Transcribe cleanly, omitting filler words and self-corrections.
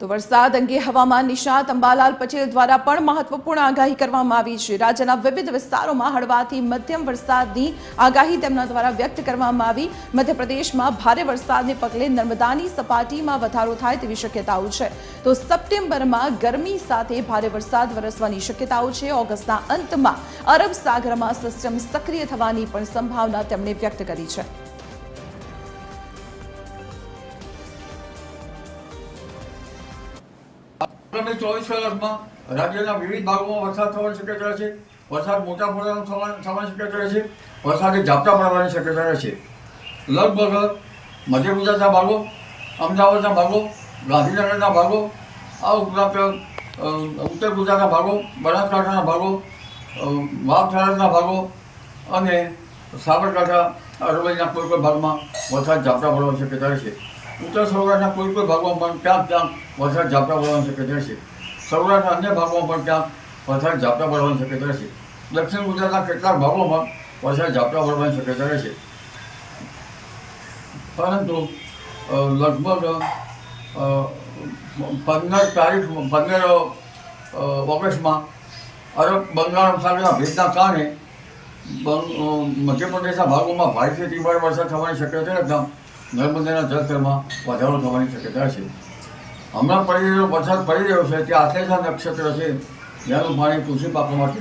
તો વરસાદ અંગે હવામાન નિષ્ણાત અંબાલાલ પટેલ દ્વારા પણ મહત્વપૂર્ણ આગાહી કરવામાં આવી છે। રાજ્યના વિવિધ વિસ્તારોમાં હળવાથી મધ્યમ વરસાદની આગાહી તેમના દ્વારા વ્યક્ત કરવામાં આવી। મધ્યપ્રદેશમાં ભારે વરસાદને પગલે નર્મદાની સપાટીમાં વધારો થાય તેવી શક્યતાઓ છે। તો સપ્ટેમ્બરમાં ગરમી સાથે ભારે વરસાદ વરસવાની શક્યતાઓ છે। ઓગસ્ટના અંતમાં અરબ સાગરમાં સિસ્ટમ સક્રિય થવાની પણ સંભાવના તેમણે વ્યક્ત કરી છે। આગામી 24 કલાકમાં રાજ્યના વિવિધ ભાગોમાં વરસાદ થવાની શક્યતા છે। વરસાદ મોટા પ્રમાણમાં થવાની શક્યતા છે। વરસાદે ઝાપટા પડવાની શક્યતા છે। લગભગ મધ્ય ગુજરાતના ભાગો, અમદાવાદના ભાગો, ગાંધીનગરના ભાગો, આ ઉપરાંત ઉત્તર ગુજરાતના ભાગો, બનાસકાંઠાના ભાગો, વાવ થરાદના ભાગો અને સાબરકાંઠા અરવલ્લીના કોઈ ભાગમાં વરસાદ ઝાપટા પડવાની શક્યતા છે। ઉત્તર સૌરાષ્ટ્રના કોઈ ભાગોમાં પણ ક્યાંક વરસાદ ઝાપટા પડવાની શક્યતા છે। સૌરાષ્ટ્રના અન્ય ભાગોમાં પણ ક્યાંક વરસાદ ઝાપટા પડવાની શક્યતા છે। દક્ષિણ ગુજરાતના કેટલાક ભાગોમાં વરસાદ ઝાપટા પડવાની શક્યતા છે। પરંતુ લગભગ 15 ઓગસ્ટમાં અરબ બંગાળ ઉપસાગરના ભેજના કારણે મધ્યપ્રદેશના ભાગોમાં ભારેથી તીવ્ર વરસાદ થવાની શક્યતા રહેતા નર્મદાના જળસ્તરમાં વધારો થવાની શક્યતા છે। હમણાં વરસાદ પડી રહ્યો છે, ત્યાં આશ્લેષા નક્ષત્ર છે, જેનું પાણી કૃષિ પાકો માટે